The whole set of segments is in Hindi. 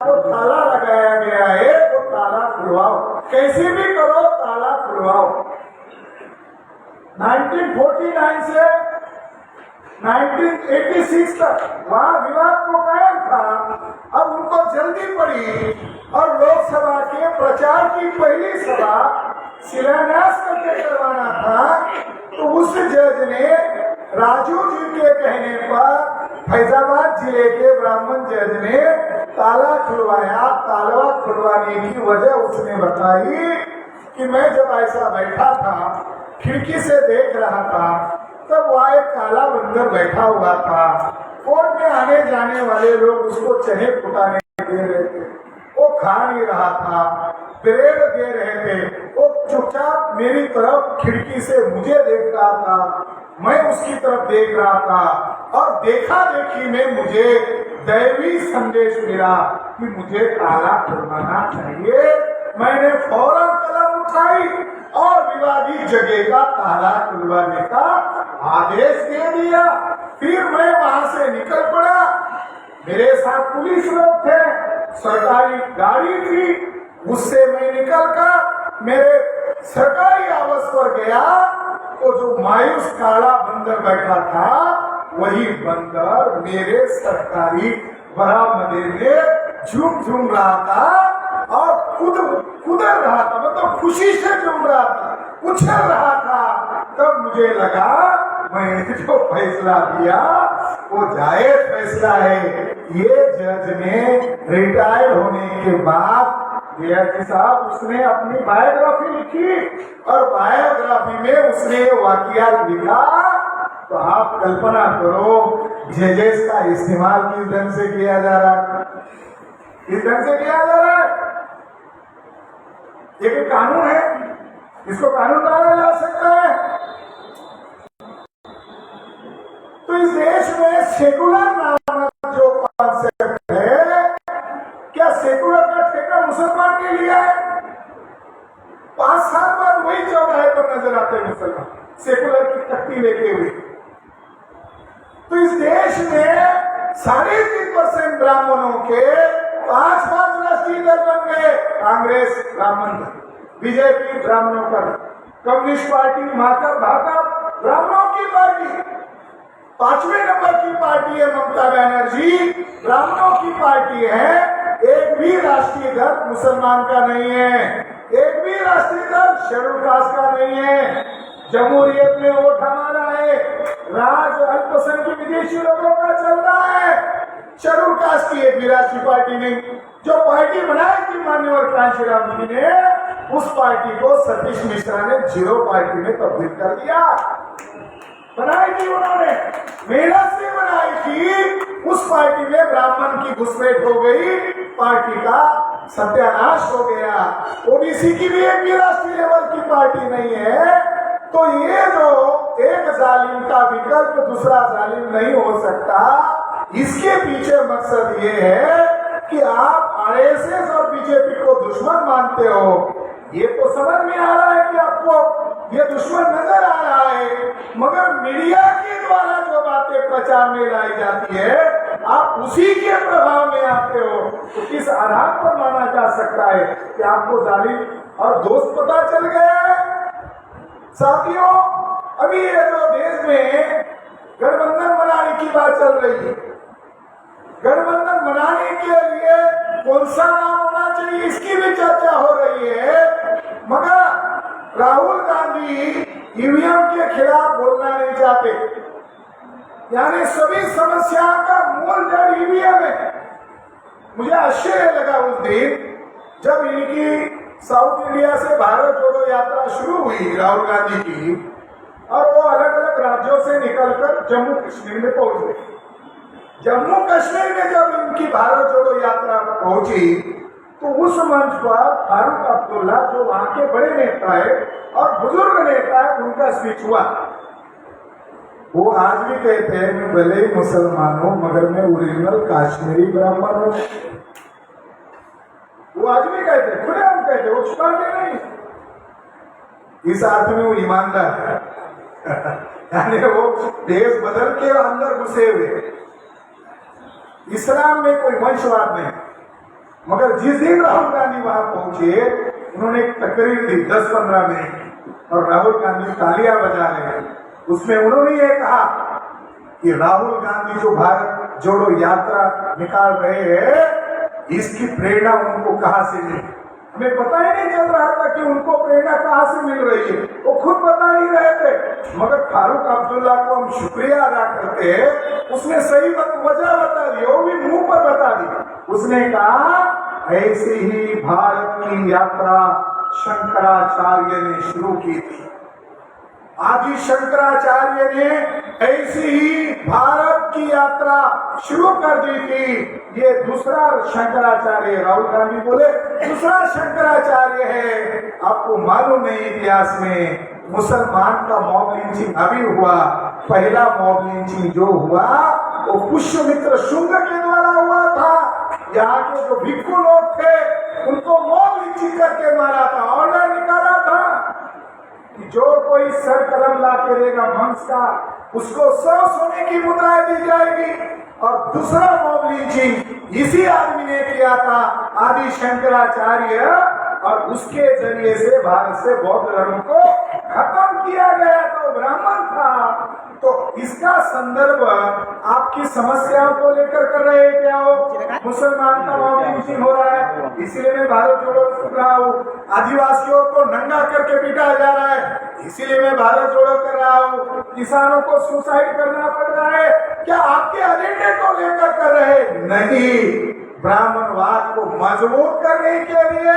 को ताला लगाया गया है, वो ताला खुलवाओ, कैसे भी करो ताला खुलवाओ। 1949 से 1986 तक वहाँ विवाद को कायम था। अब उनको जल्दी पड़ी और लोकसभा के प्रचार की पहली सभा शिलान्यास करके करवाना था, तो उस जज ने राजू जी के कहने पर फैजाबाद जिले के ब्राह्मण जज ने ताला खुलवाया। ताला खुलवाने की वजह उसने बताई कि मैं जब ऐसा बैठा था, खिड़की से देख रहा था, तब वहाँ एक काला बंदर बैठा हुआ था। कोर्ट में आने जाने वाले लोग उसको चने फुटाने दे रहे थे, वो खा नहीं रहा था, ब्रेड दे रहे थे, वो चुपचाप मेरी तरफ खिड़की से मुझे देख रहा था, मैं उसकी तरफ देख रहा था, और देखा देखी में मुझे दैवी संदेश मिला कि मुझे ताला खुलवाना चाहिए। मैंने फौरन कलम उठाई और विवादित जगह का ताला खुलवाने का आदेश दे दिया। फिर मैं वहां से निकल पड़ा, मेरे साथ पुलिस लोग थे, सरकारी गाड़ी थी, उससे मैं निकल कर मेरे सरकारी आवास पर गया। वो जो मायूस काला बंदर बैठा था, वही बंदर मेरे सरकारी बरामदे में झूम झूम रहा था और कुदर रहा था, मतलब खुशी से झूम रहा था, उछल रहा था। तब मुझे लगा मैंने जो फैसला दिया वो जायज फैसला है। ये जज ने रिटायर होने के बाद DRG साहब उसने अपनी बायोग्राफी लिखी और बायोग्राफी में उसने वाकया लिखा। तो आप कल्पना करो जजेस का इस्तेमाल किस ढंग से किया जा रहा है, किस ढंग से किया जा रहा है। ये कोई कानून है, इसको कानून बनाया जा सकता है। तो इस देश में सेकुलर नामक जो कॉन्सेप्ट है, क्या सेकुलर का ठेका मुसलमान के लिए है? 5 साल बाद वही चौराहे पर नजर आते हैं मुसलमान सेकुलर की तख्ती लेके हुए। तो इस देश में 3.5% ब्राह्मणों के 5 राष्ट्रीय दल बन गए। कांग्रेस ब्राह्मण दल, बीजेपी ब्राह्मणों का दल, कम्युनिस्ट पार्टी, भाजपा ब्राह्मणों की पार्टी, 5वें नंबर की पार्टी है ममता बनर्जी, ब्राह्मणों की पार्टी है। एक भी राष्ट्रीय दल मुसलमान का नहीं है, एक भी राष्ट्रीय दल शेड्यूल कास्ट का नहीं है। जमहूरियत में वोट हमारा है, राज अल्पसंख्यक विदेशी लोगों का चल रहा है। शेड्यूल कास्ट की एक भी राष्ट्रीय पार्टी नहीं। जो पार्टी बनाई थी माननीय कांशीराम जी ने, उस पार्टी को सतीश मिश्रा ने 0 पार्टी में तब्दील कर दिया। बनाई थी उन्होंने, मेहनत से बनाई थी। उस पार्टी में ब्राह्मण की घुसपैठ हो गई, पार्टी का सत्यानाश हो गया। ओबीसी की भी एक भी राष्ट्रीय लेवल की पार्टी नहीं है। तो ये जो एक जालिम का विकल्प दूसरा जालिम नहीं हो सकता, इसके पीछे मकसद ये है कि आप RSS और बीजेपी को दुश्मन मानते हो। ये तो समझ में आ रहा है कि आपको ये दुश्मन नजर आ रहा है, मगर मीडिया के द्वारा जो बातें प्रचार में लाई जाती है, आप उसी के प्रभाव में आते हो। तो किस आधार पर माना जा सकता है कि आपको जालिम और दोस्त पता चल गया है? साथियों, अभी ये जो देश में गठबंधन बनाने की बात चल रही है, गठबंधन बनाने के लिए कौन सा नाम होना चाहिए, इसकी भी चर्चा हो रही है। मगर राहुल गांधी EVM के खिलाफ बोलना नहीं चाहते, यानी सभी समस्या का मूल जड़ EVM है। मुझे आश्चर्य लगा उस दिन जब इनकी साउथ इंडिया से भारत जोड़ो यात्रा शुरू हुई राहुल गांधी की, और वो अलग अलग राज्यों से निकलकर जम्मू कश्मीर में पहुंच गए। जम्मू कश्मीर में जब इनकी भारत जोड़ो यात्रा पहुंची, तो उस मंच पर फारूक अब्दुल्ला जो वहां के बड़े नेता है और बुजुर्ग नेता है, उनका स्पीच हुआ। वो आज भी कहते हैं मैं भले ही मुसलमान हूं, मगर मैं ओरिजिनल काश्मीरी ब्राह्मण हूं। वो आज भी कहते हैं, खुले हम कहते, वो छुपाते नहीं। इस अर्थ में वो ईमानदार है यानी वो देश बदल के अंदर घुसे हुए। इस्लाम में कोई वंशवाद नहीं, मगर जिस दिन राहुल गांधी वहां पहुंचे, उन्होंने एक तकरीर दी 10-15 मिनट, और राहुल गांधी तालियां बजा रहे। उसमें उन्होंने ये कहा कि राहुल गांधी जो भारत जोड़ो यात्रा निकाल रहे हैं, इसकी प्रेरणा उनको कहां से मिली। हमें पता ही नहीं चल रहा था कि उनको प्रेरणा कहां से मिल रही है, वो खुद बता नहीं रहे थे। मगर फारूक अब्दुल्ला को हम शुक्रिया अदा करते हैं, उसने सही वजह बता दी, वो भी मुंह पर बता दी। उसने कहा ऐसे ही भारत की यात्रा शंकराचार्य ने शुरू की थी। आदि शंकराचार्य ने ऐसी ही भारत की यात्रा शुरू कर दी थी। ये दूसरा शंकराचार्य, राहुल गांधी बोले दूसरा शंकराचार्य है। आपको मालूम नहीं इतिहास में मुसलमान का मॉब लिंचिंग अभी हुआ, पहला मॉब लिंचिंग जो हुआ वो पुष्यमित्र शुंग के द्वारा हुआ था। यहाँ के जो भिक्खु लोग थे उनको मॉब लिंचिंग करके मारा था, ऑर्डर निकाला था कि जो कोई सर कलम ला के देगा वंश का, उसको 100 सोने की मुद्राएं दी जाएगी। और दूसरा मॉब लिंचिंग इसी आदमी ने किया था, आदि शंकराचार्य, और उसके जरिए से भारत से बौद्ध धर्म को खत्म किया गया। तो ब्राह्मण था। तो इसका संदर्भ आपकी समस्याओं को लेकर कर रहे हैं क्या हो? मुसलमान का मॉब लिंचिंग हो रहा है, इसलिए मैं भारत जोड़ो कर रहा हूँ। आदिवासियों को नंगा करके पीटा जा रहा है, इसीलिए मैं भारत जोड़ो कर रहा हूँ। किसानों को सुसाइड करना पड़ रहा है, क्या आपके एजेंडे को लेकर कर रहे? नहीं, ब्राह्मणवाद को मजबूत करने के लिए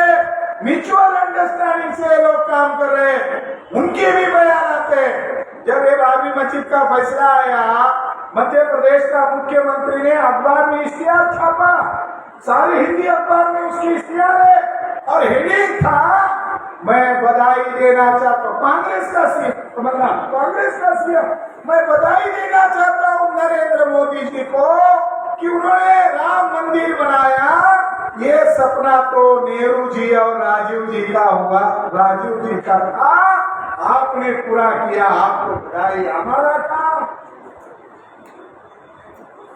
म्यूचुअल अंडरस्टैंडिंग से लोग काम कर रहे हैं। उनके भी बयान आते हैं। जब ये बाबरी मस्जिद का फैसला आया, मध्य प्रदेश का मुख्यमंत्री ने अखबार में इश्तिहार छापा, सारे हिंदी अखबार में उसकी इश्तिहार है, और हेडिंग था मैं बधाई देना चाहता हूँ कांग्रेस का सीएम, कांग्रेस का सीएम, मैं बधाई देना चाहता हूँ नरेंद्र मोदी जी को कि उन्होंने राम मंदिर बनाया। ये सपना तो नेहरू जी और राजीव जी का हुआ, राजीव जी का था, आपने पूरा किया, आपको बधाई। हमारा काम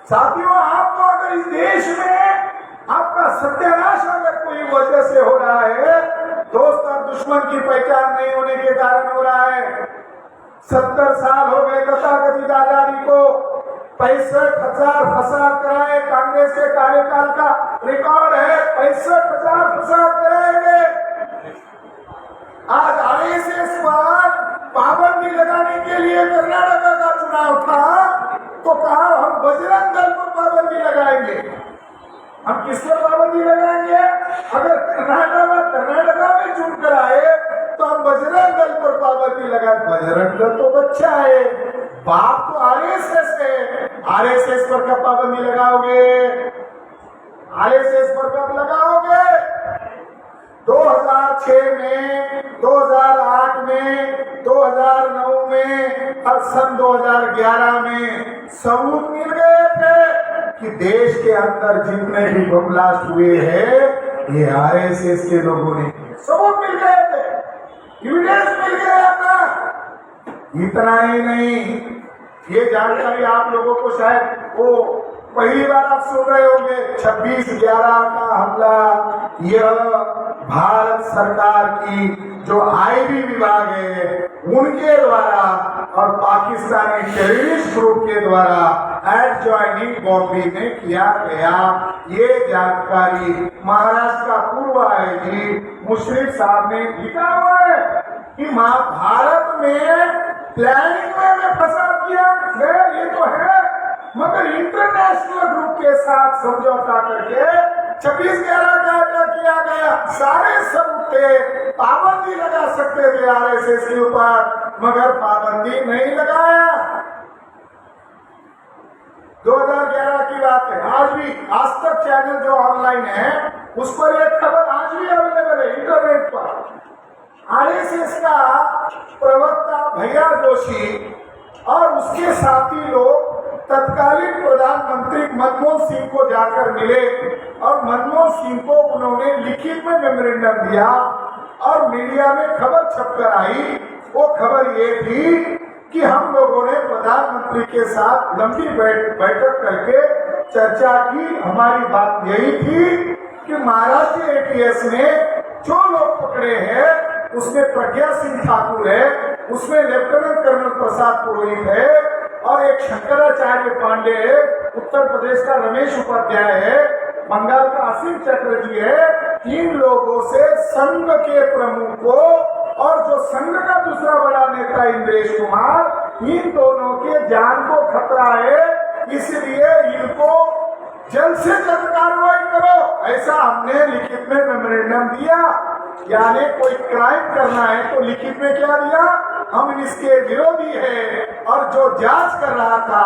साथियों, आपको अगर इस देश में आपका सत्यानाश अगर कोई वजह से हो रहा है, दोस्त और दुश्मन की पहचान नहीं होने के कारण हो रहा है। 70 साल हो गए तथाकथित आजादी को, 65,000 फसाद कराए। कांग्रेस के कार्यकाल का रिकॉर्ड है, 65,000 फसाद कराएंगे। आज आरएसएस पर पाबंदी लगाने के लिए कर्नाटक का चुनाव था, तो कहा हम बजरंग दल पर पाबंदी लगाएंगे। हम किस पर पाबंदी लगाएंगे? अगर कर्नाटका में चुन कर आए तो हम बजरंग दल पर पाबंदी लगाए। बजरंग दल तो बच्चा है, बाप तो आरएसएस है। आरएसएस पर कब पाबंदी लगाओगे? आरएसएस पर कब लगाओगे? 2006 में, 2008 में, 2009 में और सन 2011 में सबूत मिल गए थे कि देश के अंदर जितने भी बम ब्लास्ट हुए हैं ये आरएसएस के लोगों ने, सबूत मिल गए थे, एविडेंस मिल गया था। इतना ही नहीं, ये जानकारी आप लोगों को शायद वो पहली बार आप सुन रहे होंगे, 26/11 का हमला, यह भारत सरकार की जो आईबी विभाग है उनके द्वारा और पाकिस्तानी टेररिस्ट ग्रुप के द्वारा एडजॉइनिंग बॉम्बे में किया गया। ये जानकारी महाराष्ट्र का पूर्व आईजी मुशर्रफ साहब ने लिखा हुआ है कि भारत में प्लानिंग में फसाद किया गया, ये तो है, मगर इंटरनेशनल ग्रुप के साथ समझौता करके 26/11 का अटैक किया गया। सारे सबूत थे, पाबंदी लगा सकते थे आरएसएस के ऊपर, मगर पाबंदी नहीं लगाया। 2011 की बात है। आज भी आज तक चैनल जो ऑनलाइन है उस पर एक खबर आज भी अवेलेबल है इंटरनेट पर। आरएसएस का प्रवक्ता भैया जोशी और उसके साथी लोग तत्कालीन प्रधानमंत्री मनमोहन सिंह को जाकर मिले और मनमोहन सिंह को उन्होंने लिखित में मेमोरेंडम दिया और मीडिया में खबर छपकर आई। वो खबर ये थी कि हम लोगों ने प्रधानमंत्री के साथ लंबी बैठक करके चर्चा की। हमारी बात यही थी कि महाराष्ट्र एटीएस ने जो लोग पकड़े हैं उसमें प्रज्ञा सिंह ठाकुर है, उसमें लेफ्टिनेंट कर्नल प्रसाद पुरोहित है और एक शंकराचार्य पांडे है, उत्तर प्रदेश का रमेश उपाध्याय है, बंगाल का असीम चटर्जी है। 3 लोगों से संघ के प्रमुखों और जो संघ का दूसरा बड़ा नेता इंद्रेश कुमार, इन दोनों के जान को खतरा है, इसलिए इनको जल्द से जल्द कार्रवाई करो, ऐसा हमने लिखित में मेमोरेंडम दिया। यानी कोई क्राइम करना है तो लिखित में क्या दिया, हम इसके विरोधी है, और जो जांच कर रहा था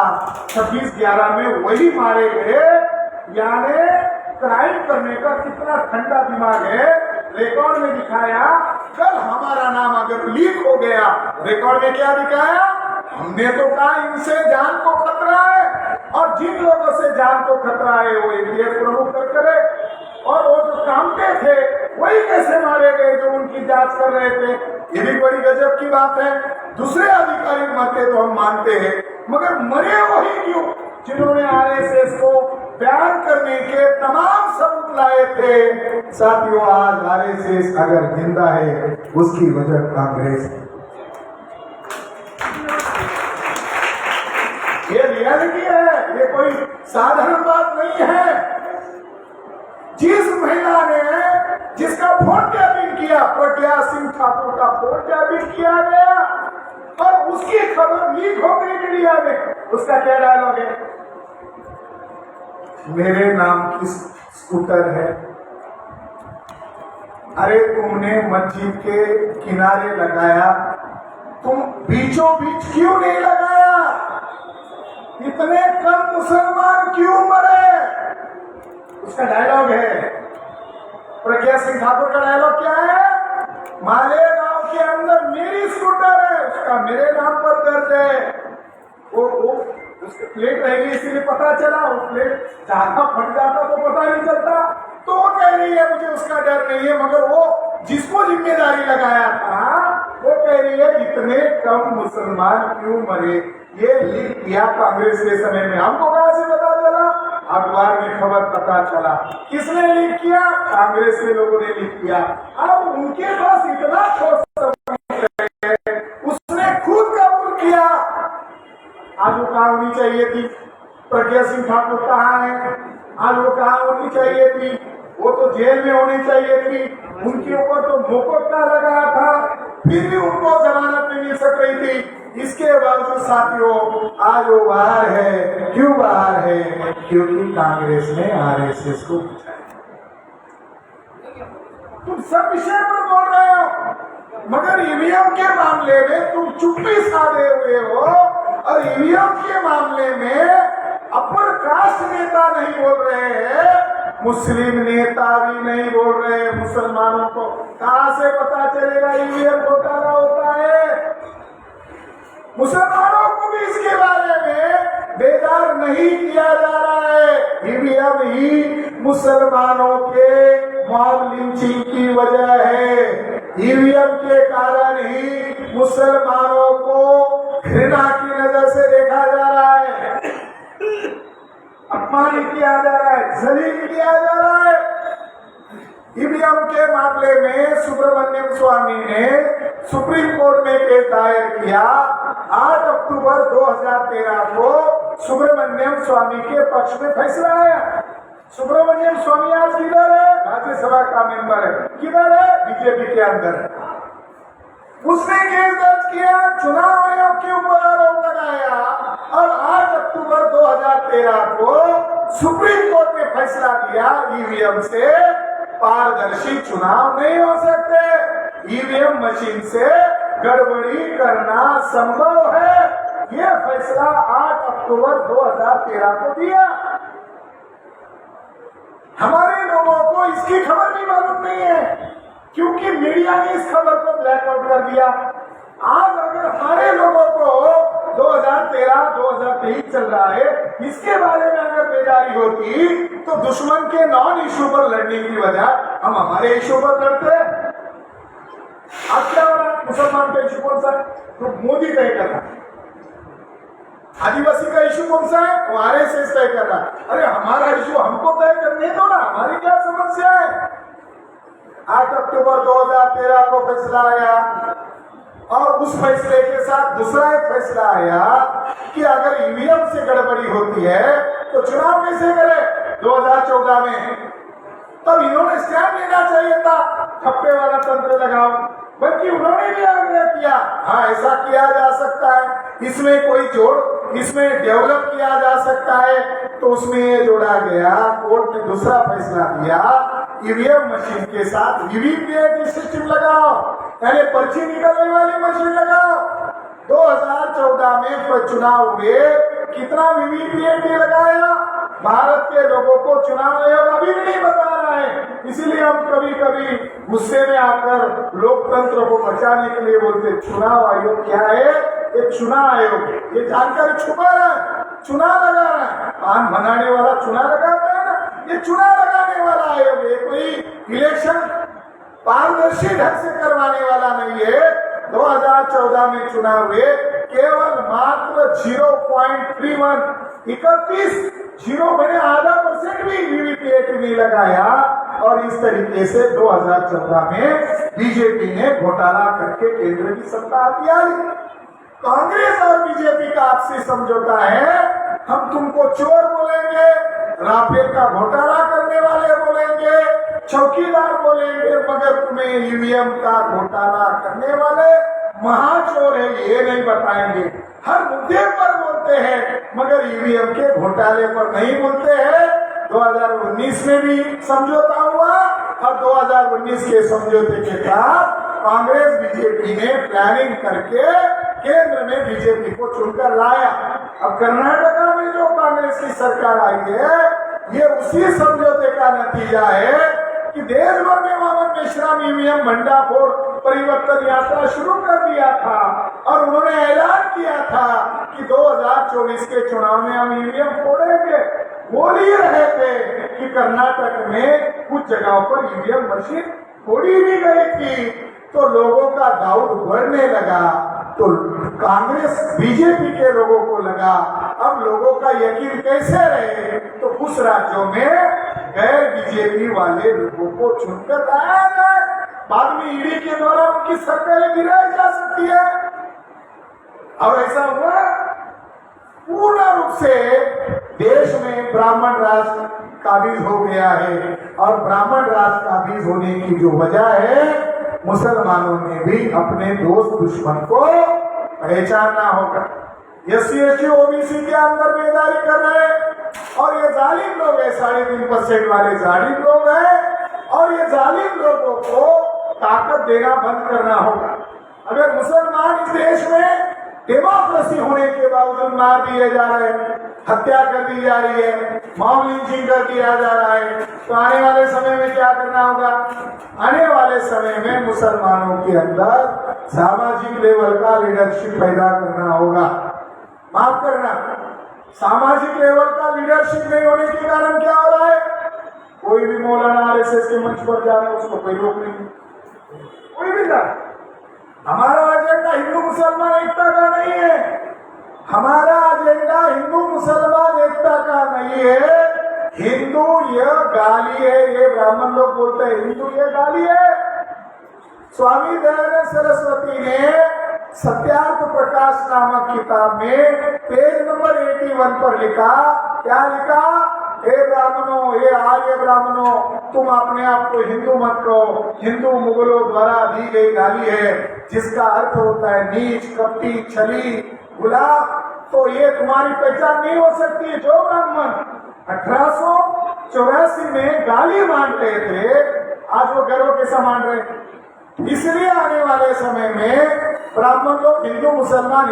26/11 में वही मारे गए। यानी क्राइम करने का कितना ठंडा दिमाग है। रिकॉर्ड में दिखाया, कल हमारा नाम अगर लीक हो गया, रिकॉर्ड में क्या दिखाया, हमने तो कहा इनसे जान को खतरा है, और जिन लोगों से जान को खतरा है वो एटीएस प्रमुख कर करे, और वो जो कामते थे वही कैसे मारे गए जो उनकी जांच कर रहे थे। ये भी बड़ी गजब की बात है। दूसरे अधिकारी मरते तो हम मानते हैं, मगर मरे वही क्यों जिन्होंने आरएसएस को बयान करने के तमाम सबूत लाए थे। साथियों, आज आरएसएस अगर जिंदा है उसकी वजह कांग्रेस है। ये रियलिटी है, ये कोई साधारण बात नहीं है। जिस महिला ने, जिसका वोट टैपिंग किया, प्रज्ञा सिंह ठाकुर का वोट टैपिंग किया गया और उसकी खबर लीक हो गई मीडिया में, उसका क्या डायलॉग है, मेरे नाम की स्कूटर है। अरे तुमने मस्जिद के किनारे लगाया, तुम बीचों बीच क्यों नहीं लगाया? इतने कम मुसलमान क्यों मरे? उसका डायलॉग है। प्रज्ञा सिंह ठाकुर का डायलॉग क्या है, मालेगांव के अंदर मेरी स्कूटर है, उसका मेरे नाम पर दर्ज है। वो उसकी प्लेट रहेगी इसीलिए पता चला, वो प्लेट ज्यादा फट जाता तो पता नहीं चलता। तो वो कह रही है मुझे उसका डर नहीं है, मगर वो जिसको जिम्मेदारी लगाया था वो कह रही है इतने कम मुसलमान क्यों मरे। ये लीक किया कांग्रेस के समय में, हमको कहां से पता चला? अखबार में खबर पता चला। किसने लीक किया? कांग्रेस के लोगों ने लीक किया। अब उनके पास इतना ठोस सबूत है, उसने खुद कबूल किया। आज वो कहाँ होनी चाहिए थी? प्रज्ञा सिंह ठाकुर कहाँ है? आज वो कहाँ होनी चाहिए थी? वो तो जेल में होनी चाहिए थी। उनके ऊपर तो मुकदमा लगा था, फिर भी उनको जमानत नहीं मिल सक रही थी। इसके बावजूद साथियों आज वो बाहर है। क्यों बाहर है? क्योंकि कांग्रेस ने आरएसएस को बचाया। तुम सब विषय पर बोल रहे हो, मगर ईवीएम के मामले में तुम चुप्पी साधे हुए हो, और ईवीएम के मामले में अपर कास्ट नेता नहीं बोल रहे हैं, मुस्लिम नेता भी नहीं बोल रहे। मुसलमानों को कहां से पता चलेगा ईवीएम घोटाला होता है? मुसलमानों को भी इसके बारे में बेदार नहीं किया जा रहा है। ईवीएम ही मुसलमानों के मॉब लिंचिंग की वजह है। ईवीएम के कारण ही मुसलमानों को घृणा की नजर से देखा जा रहा है, अपमानित किया जा रहा है, जलील किया जा रहा है। ईवीएम के मामले में सुब्रमण्यम स्वामी ने सुप्रीम कोर्ट में केस दायर किया। 8 अक्टूबर 2013 को सुब्रमण्यम स्वामी के पक्ष में फैसला आया। सुब्रमण्यम स्वामी आज किधर है? राज्यसभा का मेंबर है। किधर है? बीजेपी के अंदर है। उसने केस दर्ज किया, चुनाव आयोग के ऊपर आरोप लगाया, और 8 अक्टूबर 2013 को सुप्रीम कोर्ट ने फैसला दिया ईवीएम से पारदर्शी चुनाव नहीं हो सकते, ईवीएम मशीन से गड़बड़ी करना संभव है। यह फैसला 8 अक्टूबर 2013 को दिया। हमारे लोगों को इसकी खबर भी मालूम नहीं है, क्योंकि मीडिया ने इस खबर को ब्लैकआउट कर दिया। आज अगर हमारे लोगों को 2013-2023 चल रहा है, इसके बारे में अगर बेदारी होती तो दुश्मन के नॉन इश्यू पर लड़ने की बजाय हम हमारे इश्यू पर लड़ते। अब क्या हो रहा है? मुसलमान का इश्यू कौन सा? तो मोदी तय करता। आदिवासी का इशू कौन सा है? वो आरएसएस तय कर रहा है। अरे हमारा इशू हमको तय करने दो ना, हमारी क्या समस्या है? 8 अक्टूबर 2013 को फैसला आया और उस फैसले के साथ दूसरा एक फैसला आया कि अगर ईवीएम से गड़बड़ी होती है तो चुनाव कैसे करे 2014 में। तब इन्होंने स्टैंड लेना चाहिए था, ठप्पे वाला तंत्र लगाओ, बल्कि उन्होंने भी आग्रह किया हाँ ऐसा किया जा सकता है, इसमें कोई जोड़, इसमें डेवलप किया जा सकता है। तो उसमें ये जोड़ा गया, कोर्ट ने दूसरा फैसला दिया ईवीएम मशीन के साथ वीवीपीएटी सिस्टम लगाओ, यानी पर्ची निकलने वाली मशीन लगाओ। 2014 में चुनाव हुए, कितना वीवीपीएटी लगाया? भारत के लोगों को चुनाव आयोग अभी भी नहीं बता रहा है। इसीलिए हम कभी कभी गुस्से में आकर लोकतंत्र को बचाने के लिए बोलते चुनाव आयोग क्या है? एक चुनाव आयोग, ये जानकारी छुपा रहा है, चुनाव लगा रहा है। कान बनाने वाला चुनाव लगाता है ना, ये चुनाव लगाने वाला आयोग है, कोई इलेक्शन पारदर्शी ढंग से करवाने वाला नहीं है। 2014 में चुनाव हुए, केवल मात्र 0.31 0.5% भी वीवीपीएटी नहीं लगाया। और इस तरीके से 2014 में बीजेपी ने घोटाला करके केंद्र की सत्ता हथियार ली। कांग्रेस और बीजेपी का आपसी समझौता है, हम तुमको चोर बोलेंगे, राफेल का घोटाला करने वाले बोलेंगे, चौकीदार बोलेंगे, मगर तुम्हें ईवीएम का घोटाला करने वाले महाचोर है ये नहीं बताएंगे। हर मुद्दे पर बोलते हैं मगर ईवीएम के घोटाले पर नहीं बोलते हैं। 2019 में भी समझौता हुआ और 2019 के समझौते के साथ कांग्रेस बीजेपी ने प्लानिंग करके केंद्र में बीजेपी को चुनकर लाया। अब कर्नाटका में जो कांग्रेस की सरकार आई है, ये उसी समझौते का नतीजा है कि देश भर में वामन मेश्राम ईवीएम भंडाफोड़ परिवर्तन यात्रा शुरू कर दिया था और उन्होंने ऐलान किया था कि 2024 के चुनाव में हम ईवीएम फोड़ेंगे। बोल ही रहे थे कि कर्नाटक में कुछ जगहों पर ईवीएम मशीन फोड़ी भी गई थी, तो लोगों का डाउट बढ़ने लगा। तो कांग्रेस बीजेपी के लोगों को लगा अब लोगों का यकीन कैसे रहे, तो कुछ राज्यों में गैर बीजेपी वाले लोगों को चुनकर लाया जाए, बाद में ईडी के द्वारा उनकी सरकारें गिराई जा सकती है। और ऐसा हुआ, पूर्ण रूप से देश में ब्राह्मण राज काबिज हो गया है। और ब्राह्मण राज काबिज होने की जो वजह है, मुसलमानों ने भी अपने दोस्त दुश्मन को पहचानना होगा। एससी एसटी ओबीसी के अंदर बेदारी कर रहे हैं और ये जालिम लोग है, 3.5% वाले जालिम लोग हैं और ये जालिम लोगों को ताकत देना बंद करना होगा। अगर मुसलमान इस देश में डेमोक्रेसी होने के बावजूद मार दिए जा रहे हैं, हत्या कर दी जा रही है, मॉब लिंचिंग कर दिया जा रहा है, तो आने वाले समय में क्या करना होगा? आने वाले समय में मुसलमानों के अंदर सामाजिक लेवल का लीडरशिप पैदा करना होगा। माफ करना, सामाजिक लेवल का लीडरशिप नहीं होने के कारण क्या हो रहा है? कोई भी मौलाना आरएसएस के मंच पर जा रहा है, उसको कोई रोक नहीं, कोई भी जा। हमारा एजेंडा हिंदू मुसलमान एकता का नहीं है, हमारा एजेंडा हिंदू मुसलमान एकता का नहीं है। हिंदू यह गाली है, ये ब्राह्मण लोग बोलते हैं हिंदू ये गाली है। स्वामी दयानंद सरस्वती ने सत्यार्थ प्रकाश नामक किताब में पेज नंबर 81 पर लिखा, क्या लिखा? हे ब्राह्मणों, हे आर्य ब्राह्मणों, तुम अपने आप को हिंदू मत कहो, हिंदू मुगलों द्वारा दी गई गाली है जिसका अर्थ होता है नीच, कपटी, छली, गुलाब। तो ये तुम्हारी पहचान नहीं हो सकती। जो ब्राह्मण 1884 में गाली मान रहे थे, आज वो गर्व कैसा मान रहे। इसलिए आने वाले समय में ब्राह्मण लोग हिंदू मुसलमान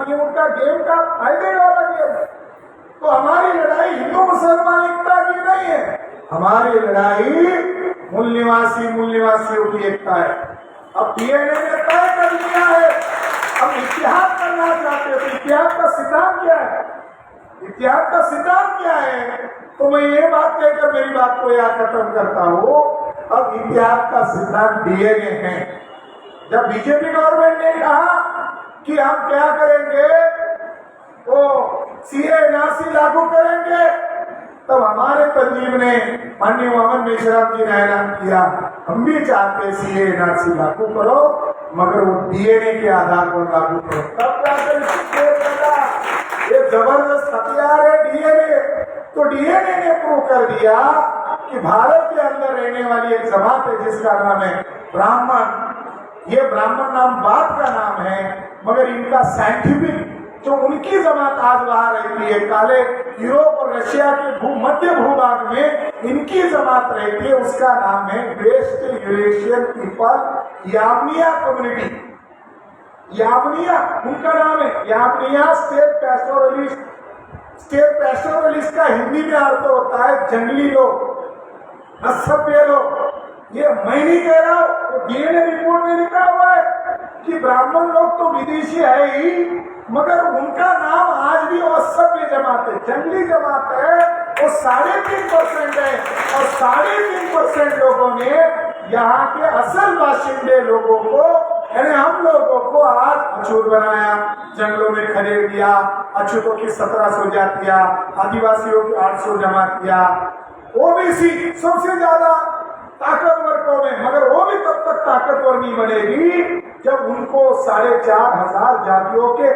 ये उनका गेम का फायदे वाला गेम है। तो हमारी लड़ाई हिंदू मुसलमान एकता की नहीं है, हमारी लड़ाई मूल निवासियों की एकता है। अब डीएनए ने तय कर दिया है, अब इतिहास करना चाहते हो तो इतिहास का सिद्धांत क्या है? इतिहास का सिद्धांत क्या है? तो मैं ये बात कहकर मेरी बात को यहाँ खत्म करता हूँ। अब इतिहास का सिद्धांत डीएनए है। जब बीजेपी गवर्नमेंट ने कहा कि हम क्या करेंगे, वो सीए एनआरसी लागू करेंगे, तब हमारे तंजीम ने माननीय मोहम्मद मेश्राम जी ने ऐलान किया हम भी चाहते सीए एनआरसी लागू करो, मगर वो डीएनए के आधार पर लागू करो। तब ये जबरदस्त हथियार है डीएनए। तो डीएनए ने प्रूव कर दिया कि भारत के अंदर रहने वाली एक जमात है जिसका नाम है ब्राह्मण। ये ब्राह्मण नाम बात का नाम है, मगर इनका साइंटिफिक जो उनकी जमात आज वहां रहती है, काले यूरोप और रशिया के मध्य भूभाग में इनकी जमात रहती है, उसका नाम है वेस्ट यूरेशियन पीपल यावनिया कम्युनिटी। यावनिया उनका नाम है, यावनिया स्टेट पैस्टोरलिस्ट। स्टेट पैस्टोरलिस्ट का हिंदी में अर्थ होता है जंगली लोग, असभ्य लोग। ये मैं नहीं कह रहा हूं, तो डीएनए रिपोर्ट में लिखा हुआ है कि ब्राह्मण लोग तो विदेशी है ही, मगर उनका नाम आज भी वो असभ्य जमात है, जंगली जमात है, वो 3.5% है। और 3.5% लोगों ने यहाँ के असल बाशिंदे लोगों को, यानी हम लोगों को आज अछूत बनाया, जंगलों में खदेड़ दिया, अछूतों की 1700 जातियां, आदिवासियों की 800 जमातियां, ओबीसी सबसे ज्यादा ताकतवर कौम है, मगर वो भी तब तक ताकतवर नहीं बनेगी जब उनको 4,500 जातियों के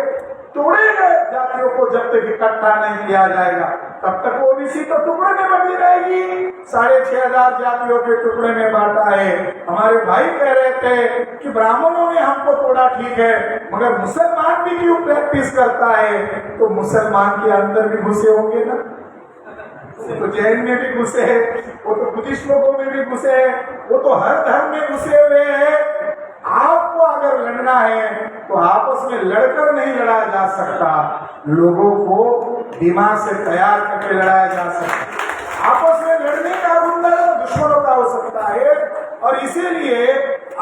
तोड़े गए जातियों को जब तक इकट्ठा नहीं किया जाएगा, तब तक ओबीसी तो टुकड़े में बंटी रहेगी। 6,500 जातियों के टुकड़े में बांटा है। हमारे भाई कह रहे थे कि ब्राह्मणों ने हमको तोड़ा, ठीक है, मगर मुसलमान भी क्यों प्रैक्टिस करता है? तो मुसलमान के अंदर भी घुसे होंगे ना, तो जैन में भी घुसे है, वो तो बुद्धिस्ट लोगों में भी घुसे है, वो तो हर धर्म में घुसे हुए हैं। आपको अगर लड़ना है तो आपस में लड़कर नहीं लड़ा जा सकता, लोगों को दिमाग से तैयार करके लड़ाया जा सकता। आपस में लड़ने का रुंदा दुश्मनों का हो सकता है, और इसीलिए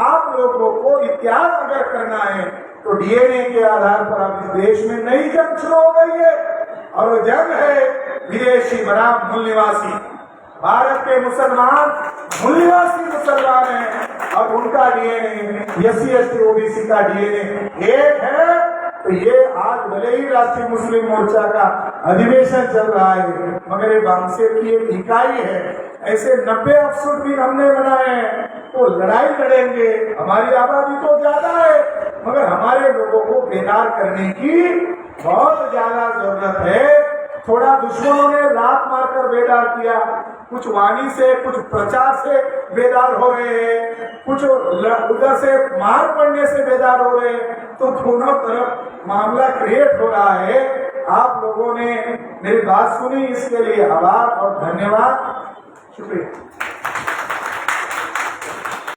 आप लोगों को इतिहास अगर करना है तो डीएनए के आधार पर अब इस देश में नई जंग शुरू हो गई है, और वो जंग है विदेशी बनाम मूल निवासी। भारत के मुसलमान मूल निवासी मुसलमान हैं, और उनका डीएनए SC/ST OBC का डीएनए एक है। तो ये आज भले ही राष्ट्रीय मुस्लिम मोर्चा का अधिवेशन चल रहा है, मगर ये बांग्लादेश की एक इकाई है। ऐसे 90 अफसर भी हमने बनाए हैं, तो लड़ाई लड़ेंगे। हमारी आबादी तो ज्यादा है, मगर हमारे लोगों को बेदार करने की बहुत ज्यादा जरूरत है। थोड़ा दुश्मनों ने लात मारकर बेदार किया, कुछ वाणी से, कुछ प्रचार से बेदार हो रहे हैं, कुछ उधर से मार पड़ने से बेदार हो रहे हैं। तो दोनों तरफ मामला क्रिएट हो रहा है। आप लोगों ने मेरी बात सुनी, इसके लिए आभार और धन्यवाद, शुक्रिया।